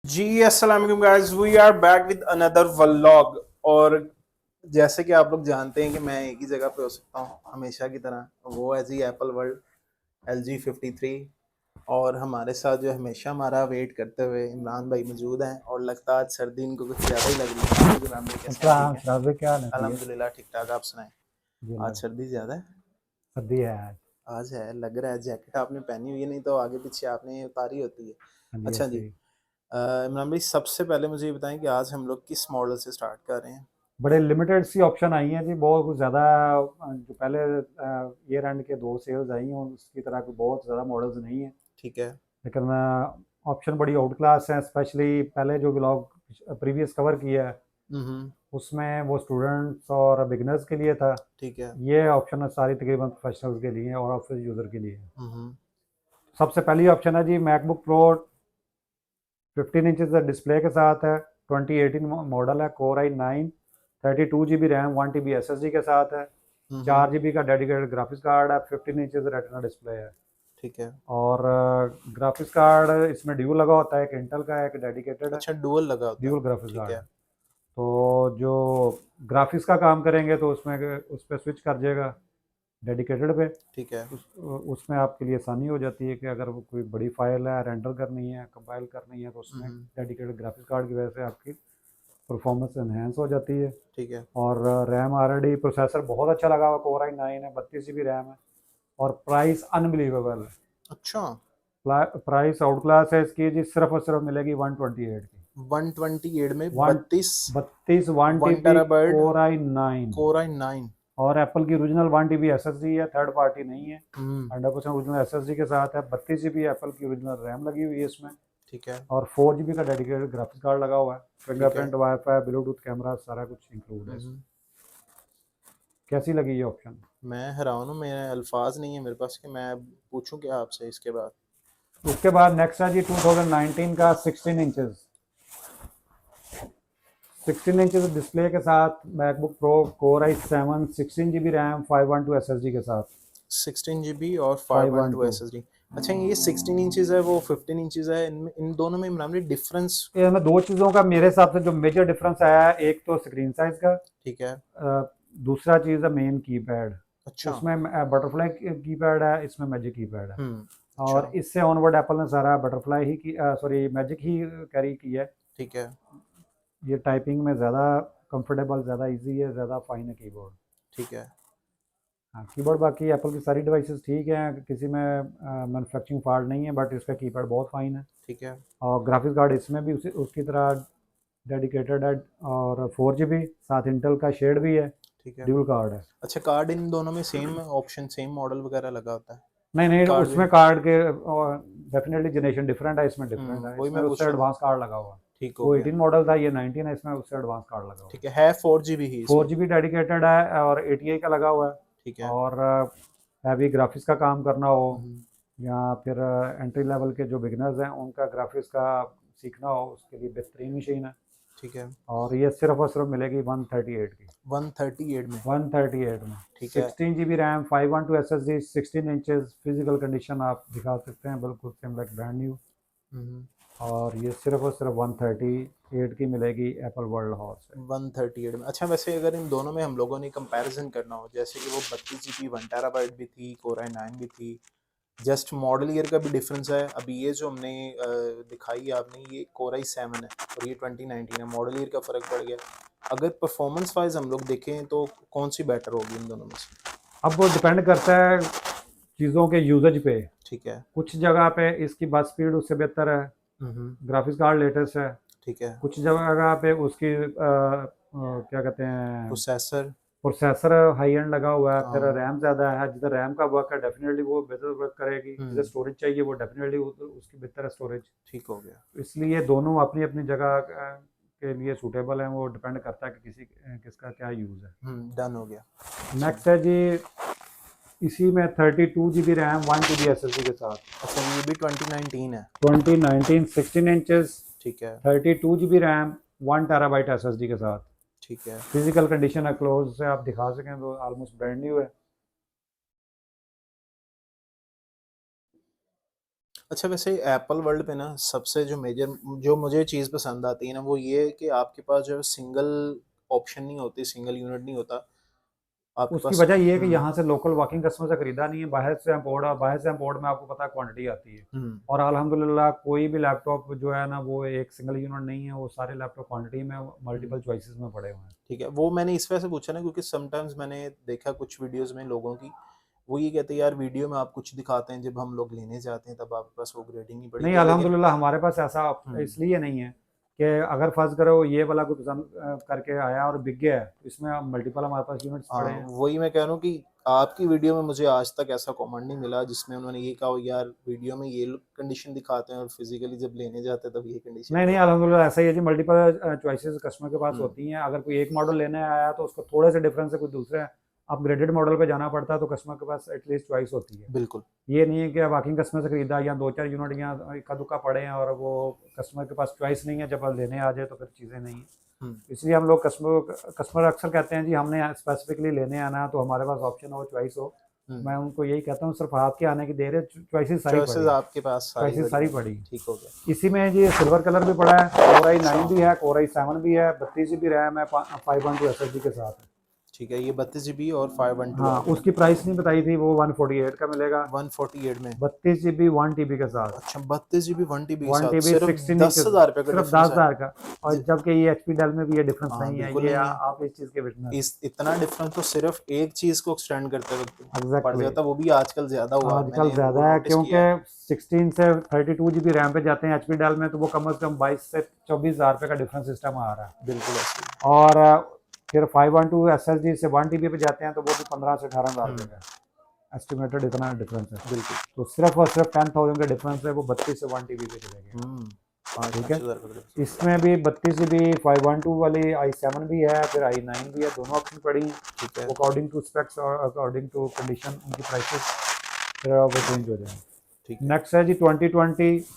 जी अस्सलाम वालेकुम guys, we are back with another vlog. और जैसे कि आप लोग जानते हैं कि मैं एक ही जगह पे हो सकता हूँ हमेशा की तरह, वो है जी एप्पल वर्ल्ड LG53। और हमारे साथ जो हमेशा हमारा वेट करते हुए इमरान भाई मौजूद हैं, और लगता है आज सर्दी इनको कुछ ज़्यादा ही लग रही है। इमरान भाई कैसे हैं? ठीक हाँ है, शराबे क्या हाल है? ठीक है अल्हम्दुलिल्लाह ठीक ठाक। आप सुनाएं। जी आज अल्लाह। सर्दी ज़्यादा है? सर्दी है आज। आज है, लग रहा है। जैकेट आपने पहनी हुई है, नहीं तो आगे पीछे आपने उतारी होती है। हाँ जी अच्छा ऐसे जी। ही। इमरान भाई सबसे पहले मुझे ये बताएं कि आज हम लोग किस मॉडल से स्टार्ट कर रहे हैं। बड़े लिमिटेड सी ऑप्शन आई हैं जी, बहुत कुछ ज़्यादा। जो पहले ईयर एंड के दो सेल्स आई हैं उसकी तरह कोई बहुत ज़्यादा मॉडल्स नहीं है, ठीक है। लेकिन ऑप्शन बड़ी आउट क्लास हैं। स्पेशली पहले जो ब्लॉग प्रीवियस कवर किया है हम्म। उसमें वो स्टूडेंट्स और बिगनर्स के लिए था। ठीक है। ये ऑप्शन सारी तकरीबन प्रोफेशनल्स के लिए हैं और ऑफिस यूज़र के लिए है। हम्म। सबसे पहली ऑप्शन है जी मैकबुक प्रो। 15 इंचज़ डिस्प्ले के साथ है। 2018 मॉडल है। Core i9, 32 GB RAM, 1 TB SSD के साथ है। हम्म। 4 GB का डेडिकेटेड ग्राफिक्स कार्ड है। 15 इंचज़ रेटिना डिस्प्ले है। ठीक है। और ग्राफिक्स कार्ड इसमें ड्यूल लगा होता है, एक इंटेल का है, एक डेडिकेटेड है। अच्छा, डुअल लगा होता है। ड्यूल ग्राफिक्स ठीक कार्ड है। है। तो जो ग्राफिक्स का काम करेंगे तो उसमें उस पर स्विच कर जाएगा डेडिकेटेड पे। ठीक है। उस उसमें आपके लिए आसानी हो जाती है कि अगर वो कोई बड़ी फाइल है रेंडर करनी है, कंपाइल करनी है, तो उसमें हम्म। डेडिकेटेड ग्राफिक्स कार्ड की वजह से आपकी परफॉर्मेंस एनहेंस हो जाती है। ठीक है। और रैम ऑलरेडी प्रोसेसर बहुत अच्छा लगा हुआ, कोर i9 है, 32 GB रैम है। और प्राइस अनबिलीवेबल है। अच्छा। प्राइस आउट क्लास है इसकी जी, सिर्फ और सिर्फ मिलेगी 128 की। 128 में वन 32 बत्तीस one T one B terabyte core i9। Core i9। और एप्पल की ओरिजिनल 1 TB SSD है, थर्ड पार्टी नहीं है। हम्म। 100% ओरिजिनल SSD के साथ है। 32 GB एप्पल की ओरिजिनल रैम लगी हुई है इसमें। ठीक है। और 4 GB का डेडिकेटेड ग्राफिक्स कार्ड लगा हुआ है। ठीक है। फिंगरप्रिंट, वाईफाई, ब्लूटूथ कैमरा सारा कुछ इंक्लूड है इसमें। हम्म। कैसी लगी ये ऑप्शन? मैं हैरान हूँ, मेरे अल्फाज नहीं है मेरे पास कि मैं पूछूं क्या आपसे इसके बाद। उसके बाद नेक्स्ट है जी 2019 का 16 इंचज़। 16 इंचज़ डिस्प्ले के साथ MacBook pro, core i7, 16 GB RAM, 512 SSD के साथ। 16 GB और 512 512। SSD। अच्छा, ये 16 इंचज़ है, वो 15 इंचज़ है, इनमें इन दोनों में इमरान भाई डिफरेंस? इसमें दो चीज़ों का मेरे हिसाब से जो मेजर डिफरेंस आया है, एक तो स्क्रीन साइज का। ठीक है। दूसरा चीज़ है मेन कीपैड। अच्छा। उसमें बटरफ्लाई कीपैड है, इसमें मैजिक कीपैड है। अच्छा। और इससे ऑनवर्ड एप्पल ने सारा बटरफ्लाई ही की, सॉरी मैजिक ही कैरी की है। ठीक है। ये टाइपिंग में ज़्यादा कंफर्टेबल, ज़्यादा इजी है, ज़्यादा फाइन है कीबोर्ड। ठीक है। हाँ, कीबोर्ड बाकी एप्पल की सारी डिवाइसेस ठीक हैं, किसी में मैन्युफैक्चरिंग फॉल्ट नहीं है, बट इसका कीपैड बहुत फाइन है। ठीक है। और ग्राफिक्स कार्ड इसमें भी उसकी तरह डेडिकेटेड है। और 4 GB साथ इंटेल का शेड भी है। ठीक है। ड्यूल कार्ड है। अच्छा, कार्ड इन दोनों में सेम ऑप्शन, सेम मॉडल वगैरह लगा होता है? नहीं नहीं, कार्ड भी? उसमें कार्ड के डेफिनेटली जनरेशन डिफरेंट है, इसमें डिफरेंट है। वही इसमें मैं उससे पूछ रहा था। एडवांस कार्ड लगा हुआ है। ठीक हो वो गया। 18 मॉडल था, ये 19 है, इसमें उससे एडवांस कार्ड लगा हुआ ठीक है 4 GB ही है। फोर इसमें? जी बी डेडिकेटेड है और ATI का लगा हुआ है। ठीक है। और हैवी ग्राफिक्स का काम करना हो, हम्म। या फिर एंट्री लेवल के जो बिगनर्स हैं उनका ग्राफिक्स का सीखना हो, उसके लिए बेहतरीन मशीन है। ठीक है। और ये सिर्फ और सिर्फ मिलेगी 138 की। 138 में? 138 में। ठीक है। 16 GB RAM, 512 SSD, 16 inches, physical condition आप दिखा सकते हैं बिल्कुल सेम लाइक ब्रांड न्यू। हम्म। और ये सिर्फ और सिर्फ 138 की मिलेगी एप्पल वर्ल्ड हाउस से। 138 में? अच्छा, वैसे अगर इन दोनों में हम लोगों ने कंपैरिजन करना हो, जैसे कि वो 32 GB 1 टेराबाइट भी थी, कोर i9 भी थी, जस्ट मॉडल ईयर का भी डिफरेंस है। अभी ये जो हमने दिखाई आपने, ये कोर i7 है और ये 2019 है, मॉडल ईयर का फ़र्क पड़ गया। अगर परफॉर्मेंस वाइज हम लोग देखें तो कौन सी बेटर होगी इन दोनों में से? अब वो डिपेंड करता है चीज़ों के यूजेज पे। ठीक है। कुछ जगह पे इसकी बस स्पीड उससे बेहतर है, हम्म। ग्राफिक्स कार्ड लेटेस्ट है। ठीक है। कुछ जगह पे उसकी क्या कहते हैं, प्रोसेसर? प्रोसेसर हाई एंड लगा हुआ है, फिर हाँ। रैम ज़्यादा है। जिधर रैम का वर्क है डेफिनेटली वो बेहतर वर्क करेगी, जिधर हम्म। स्टोरेज चाहिए वो डेफिनेटली उसकी बेहतर है स्टोरेज। ठीक हो गया। इसलिए दोनों अपनी अपनी जगह के लिए सूटेबल हैं। वो डिपेंड करता है कि किसका क्या यूज़ है। डन हो गया। नेक्स्ट है जी, इसी में 32 GB रैम, 1 TB SSD के साथ। अच्छा, ये भी 2019 है? 2019 16 इंचज़, ठीक है। 32 GB रैम, 1 TB SSD के साथ। ठीक है। फिजिकल कंडीशन है, क्लोज से आप दिखा सकें तो ऑलमोस्ट ब्रांड न्यू है। अच्छा वैसे एप्पल वर्ल्ड पे ना सबसे जो मेजर जो मुझे चीज़ पसंद आती है ना वो ये है कि आपके पास जो है सिंगल ऑप्शन नहीं होती, सिंगल यूनिट नहीं होता आपके उसकी पास। वजह ये है कि यहाँ से लोकल वर्किंग कस्टमर से खरीदा नहीं है, बाहर से इम्पोर्ट, और बाहर से इम्पोर्ट में आपको पता है क्वांटिटी आती है। हम्म और अल्हम्दुलिल्लाह कोई भी लैपटॉप जो है ना वो एक सिंगल यूनिट नहीं है, वो सारे लैपटॉप क्वांटिटी में हम्म, मल्टीपल चॉइसेस में पड़े हुए हैं। ठीक है। वो मैंने इस वजह से पूछा ना क्योंकि समटाइम्स मैंने देखा कुछ वीडियोस में लोगों की, वो ये कहते हैं यार वीडियो में आप कुछ दिखाते हैं, जब हम लोग लेने जाते हैं तब आपके पास वो ग्रेडिंग नहीं पड़ी नहीं, थी, लेकिन अल्हम्दुलिल्लाह हमारे पास ऐसा हम्म इसलिए नहीं है कि अगर फर्ज करो ये वाला कोई पसंद करके आया और बिक गया है, तो इसमें मल्टीपल हमारे पास यूनिट्स पड़े हाँ हैं। वही मैं कह रहा हूँ कि आपकी वीडियो में मुझे आज तक ऐसा कमेंट नहीं मिला जिसमें उन्होंने ये कहा हो यार वीडियो में ये कंडीशन दिखाते हैं और फिजिकली जब लेने जाते हैं तब ये कंडीशन नहीं नहीं नहीं, होती। अल्हम्दुलिल्लाह ऐसा ही है जी, मल्टीपल चॉइसेस कस्टमर के पास हम्म होती हैं। अगर कोई एक मॉडल लेने आया तो उसको थोड़े से डिफरेंस से कुछ दूसरे अपग्रेडेड मॉडल पे जाना पड़ता है, तो कस्टमर के पास एटलीस्ट चॉइस होती है। बिल्कुल। ये नहीं है कि वर्किंग कस्टमर से खरीदा या दो चार यूनिट या इक्का दुक्का पड़े हैं और वो कस्टमर के पास चॉइस नहीं है, जब आप लेने आ जाए तो फिर चीज़ें नहीं हैं। हम्म इसलिए हम लोग कस्टमर अक्सर कहते हैं जी हमने स्पेसिफिकली लेने आना है तो हमारे पास ऑप्शन हो, चॉइस हो। हम्म मैं उनको यही कहता हूँ, सिर्फ आपके आने की देर है, चॉइसेस सारी चॉइसेस पड़ी हैं। आपके पास सारी चॉइसेस सारी बढ़िया पड़ी हैं। ठीक हो गया। इसी में जी सिल्वर कलर भी पड़ा है, कोर आई अच्छा 9 भी है, कोर आई 7 भी है, 32 GB रैम है, 512 SSD के साथ है। ठीक है, ये 32 GB और 512 हाँ, आपने उसकी प्राइस नहीं बताई थी, वो 148 का मिलेगा। 148 में। 32 GB 1 TB के साथ। अच्छा 32 GB 1 TB के वन साथ टीबी सिर्फ 16 इंचेस, 10,000 रुपये का सिर्फ डिफरेंस है। 10,000 का। और ज- जबकि ये HP डेल में भी ये डिफरेंस हाँ नहीं है, बिल्कुल ये नहीं है। आप इस चीज़ के विटनेस। इस इतना डिफरेंस तो सिर्फ एक चीज को एक्सटेंड करते वक्त पड़ एग्जैक्टली, जाता, वो भी आजकल ज्यादा हुआ है, आजकल मैंने वो ज़्यादा है नोटिस क्योंकि किया है। 16 से 32 GB रैम पे जाते हैं HP डेल में, तो वो कम से कम 22 से 24,000 रुपये का डिफरेंस सिस्टम आ रहा है। बिल्कुल ऐसे ही। और फिर 512 SSD से 1 TB पे जाते हैं तो वो भी 15 से 18,000 रुपये का एस्टिमेटेड इतना डिफरेंस है। बिल्कुल। तो सिर्फ और सिर्फ 10,000 का डिफरेंस है, वो 32 से 1 TB पे चले गए। हम्म 5 ठीक है, 5 हज़ार का difference। इसमें भी 32 GB 512 वाली i7 भी है, फिर i9 भी है, दोनों ऑप्शन पड़ी हैं। ठीक है अकॉर्डिंग टू स्पेक्स और अकॉर्डिंग टू कंडीशन उनकी प्राइसेस फिर वो चेंज हो जाएंगे। ठीक है। नेक्स्ट है जी 2020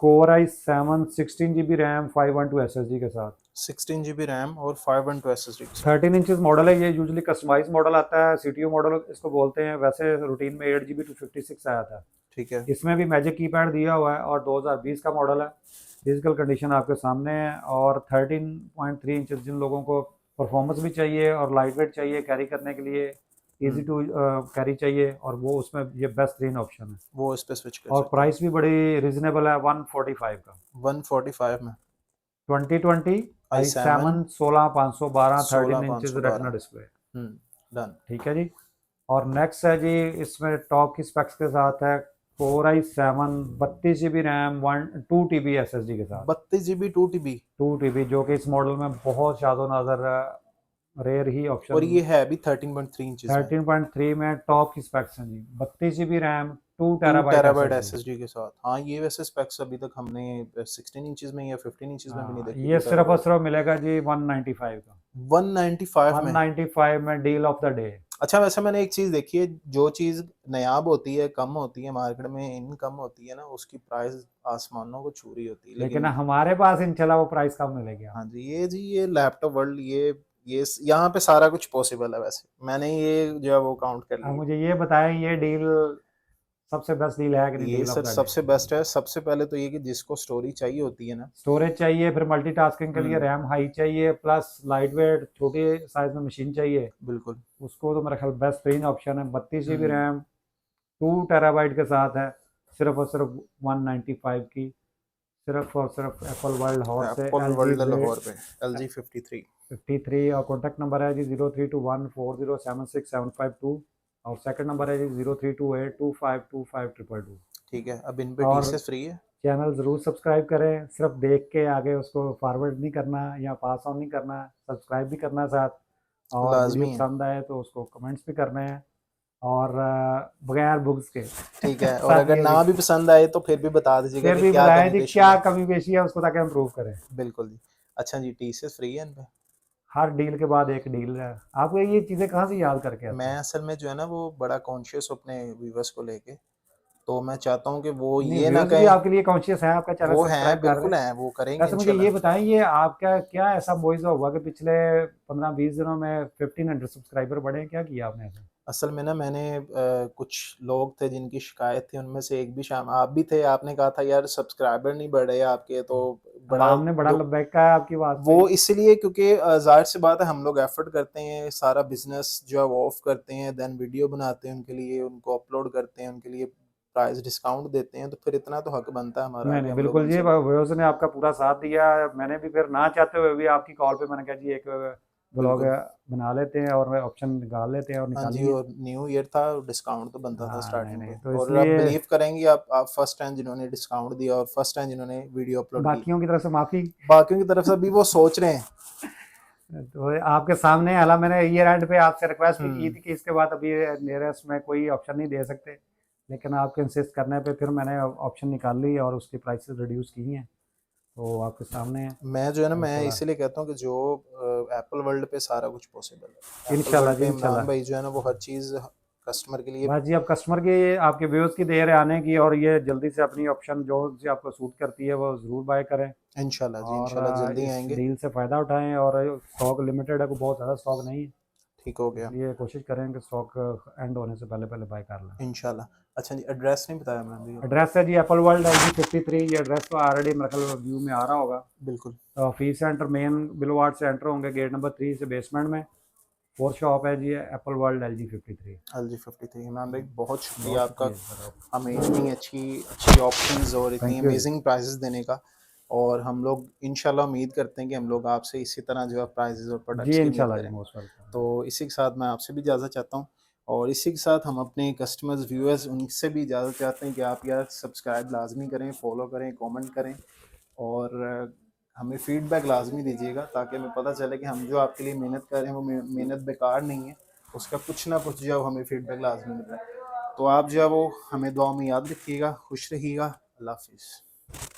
core i7 16 GB RAM 512 SSD के साथ। 16 GB रैम और 512 SSD के साथ। 13 इंचेस मॉडल है, ये यूजुअली कस्टमाइज मॉडल आता है, CTO मॉडल इसको बोलते हैं। वैसे रूटीन में 8 GB 256 आया था। ठीक है। इसमें भी मैजिक कीपैड दिया हुआ है और 2020 का मॉडल है। फिजिकल कंडीशन आपके सामने है। और 13.3 इंचेस जिन लोगों को परफॉर्मेंस भी चाहिए और लाइट वेट चाहिए कैरी करने के लिए, इजी टू कैरी चाहिए, और वो उसमें ये बेस्ट तीन ऑप्शन है। वो इस पे स्विच कर और सकते हैं। प्राइस भी बड़ी रिजनेबल है, 145 का। 145 में 2020 i7 i7 16512 13 inches 16512। Retina display. Done. ठीक है जी। और नेक्स्ट है जी, इसमें टॉप की स्पेक्स के साथ है core i7 32 GB RAM 2 TB SSD के साथ। 32 GB 2 TB 2 TB जो कि इस मॉडल में बहुत शादो नज़र रेयर ही और ऑप्शन। ये है अभी 13.3 इंचेस में। 13.3 में टॉप की स्पेक्स हैं जी, 32 GB RAM 2 2 terabyte terabyte SSD। SSD के साथ। हाँ ये वैसे स्पेक्स अभी तक हमने 16 इंचेस में या 15 इंचेस में भी नहीं हाँ, देखी ये 2 सिर्फ और टेराबाइट। सिर्फ मिलेगा जी 195 का। 195 में। 195 में डील ऑफ द डे। अच्छा वैसे मैंने एक चीज देखी है, जो चीज नायाब होती है, कम होती है मार्केट में, इनकम होती है ना, उसकी प्राइस आसमानों को छू रही होती है, लेकिन लेकिन हमारे पास इंशाल्लाह वो प्राइस कम मिलेगी हाँ आपको। जी ये लैपटॉप वर्ल्ड ये यहाँ पे सारा कुछ पॉसिबल है। वैसे मैंने ये जो है वो काउंट कर अब लिए। मुझे ये बताएं, ये डील सबसे बेस्ट डील है कि नहीं, ये deal of sir the day? सबसे बेस्ट है। सबसे पहले तो ये कि जिसको स्टोरी चाहिए होती है ना। स्टोरेज चाहिए, फिर मल्टीटास्किंग के लिए हम्म रैम हाई चाहिए, प्लस लाइट वेट छोटे साइज में मशीन चाहिए, बिल्कुल। उसको तो मेरा ख्याल बेस्ट तीन ऑप्शन है। 32 GB हम्म रैम 2 टेराबाइट के साथ है, सिर्फ और सिर्फ 195 की। सिर्फ और सिर्फ एप्पल वर्ल्ड हॉट से Apple L G world grade Lahore पे LG 53। 53। और कॉन्टैक्ट नंबर है जी 0321407675 और सेकंड नंबर है जी 0328252522। ठीक है, अब इन पे और टीसीएस फ्री है। चैनल ज़रूर सब्सक्राइब करें, सिर्फ देख के आगे उसको फॉरवर्ड नहीं करना या पास ऑन नहीं करना, सब्सक्राइब भी करना है साथ। और वीडियो लाजमी है। पसंद आए तो उसको कमेंट्स भी करने हैं, और बगैर बुक्स के ठीक है, और साथ अगर ये ना भी, भी पसंद आए तो फिर भी बता दीजिएगा फिर कि भी क्या बताएं कमी जी पेशी क्या है। कमी पेशी है उसको, ताकि हम प्रूव करें। बिल्कुल जी। अच्छा जी टीसीएस फ्री है इन पे। हर डील के बाद एक डील है। आपको ये चीज़ें कहाँ से याद करके आती मैं हैं? असल में जो है ना वो बड़ा कॉन्शियस अपने व्यूवर्स को लेके, तो मैं चाहता हूँ कि वो नहीं, ये ना व्यूअर्स भी कहें। आपके लिए कॉन्शियस हैं, आपका चैनल वो सब्सक्राइब हैं, कर रहे बिल्कुल हैं। हैं, वो करेंगे वैसे मुझे ये इंशाल्लाह। बताएं, ये आपका क्या ऐसा मुआवजा हुआ कि पिछले 15-20 दिनों में 1500 सब्सक्राइबर बढ़े हैं? क्या किया आपने ऐसा? असल में ना मैंने कुछ लोग थे जिनकी शिकायत थी, उनमें से एक भी शाम आप भी थे, आपने कहा था यार सब्सक्राइबर नहीं बढ़ रहे आपके, तो बड़ा अवाम ने बड़ा दुख। लब्बैक कहा है आपकी बात वो पे। इसलिए क्योंकि ज़ाहिर सी बात है, हम लोग एफर्ट करते हैं, सारा बिजनेस जो है वो ऑफ करते हैं, देन वीडियो बनाते हैं उनके लिए, उनको अपलोड करते हैं, उनके लिए प्राइस डिस्काउंट देते हैं, तो फिर इतना तो हक बनता है हमारा नहीं कि नहीं, हम लोग बिल्कुल जी, उनसे। व्यूअर्स ने आपका पूरा साथ दिया। मैंने भी फिर ना चाहते हुए भी आपकी कॉल पे मैंने कहा जी एक ब्लॉग बिल्कुल। बना लेते हैं और ऑप्शन निकाल लेते हैं और हाँ जी, निकालिए। और न्यू ईयर था, डिस्काउंट तो बनता था हाँ, नहीं स्टार्टिंग नहीं, पे, तो और आप इसलिए बिलीव करेंगी, आप फर्स्ट टाइम जिन्होंने डिस्काउंट दिया और फर्स्ट टाइम जिन्होंने वीडियो अपलोड की। बाकियों की तरफ से माफ़ी। बाकियों की तरफ से भी वो सोच रहे हैं। तो आपके सामने, हालांकि मैंने ईयर एंड पे आपसे रिक्वेस्ट भी की हम्म। थी कि इसके बाद अभी नियरेस्ट में कोई ऑप्शन नहीं दे सकते, लेकिन आपके इंसिस्ट करने पे फिर मैंने ऑप्शन निकाल ली और उसकी प्राइसेस रिड्यूस की हैं, तो आपके सामने है। मैं जो है ना, तो मैं थोड़ा इसीलिए कहता हूँ कि जो एप्पल वर्ल्ड पे सारा कुछ पॉसिबल है, एप्पल इंशाल्लाह वर्ल्ड जी, पे इमरान इंशाल्लाह। भाई जो है ना वो हर चीज़ कस्टमर के लिए। बस जी, अब कस्टमर की, आपके व्यूअर्स की देर है आने की, और ये जल्दी से अपनी ऑप्शन जो से आपको सूट करती है वो ज़रूर बाय करें। इंशाल्लाह जी, और इंशाल्लाह जल्दी इस आएंगे। डील से फ़ायदा उठाएं, और स्टॉक लिमिटेड है, कोई बहुत ज़्यादा स्टॉक नहीं है, ठीक हो गया। इसलिए कोशिश करें कि स्टॉक एंड होने से पहले पहले बाय कर लें। इंशाल्लाह। अच्छा जी, एड्रेस नहीं बताया इमरान भाई अपना। एड्रेस है जी एप्पल वर्ल्ड LG53। ये एड्रेस तो ऑलरेडी मेरे ख्याल व्यू में आ रहा होगा। बिल्कुल। तो फीस सेंटर मेन बिलवार्ड से एंटर होंगे गेट नंबर 3 से बेसमेंट में। फोर्थ शॉप है जी Apple world LG53। LG53। Imran भाई बहुत शुक्रिया बहुत आपका, शुक्रिया सर। हमें इतनी अच्छी अच्छी ऑप्शंस और इतनी थैंक यू जी। अमेजिंग प्राइसेस देने का। और हम लोग इंशाल्लाह उम्मीद करते हैं कि हम लोग आपसे इसी तरह जो है प्राइसेस और प्रोडक्ट्स जी की उम्मीद इंशाल्लाह जी, करें। Most welcome. तो इसी के साथ मैं आपसे भी इजाज़त चाहता हूँ, और इसी के साथ हम अपने कस्टमर्स व्यूअर्स उनसे भी इजाज़त चाहते हैं कि आप यार सब्सक्राइब लाजमी करें, फॉलो करें, कमेंट करें, और हमें फीडबैक लाजमी दीजिएगा, ताकि हमें पता चले कि हम जो आपके लिए मेहनत कर रहे हैं वो मेहनत बेकार नहीं है, उसका कुछ ना कुछ जो है हमें फीडबैक लाजमी मिल रहा है। तो आप जो है वो हमें दुआ में याद रखिएगा, खुश रहिएगा। अल्लाह हाफिज़।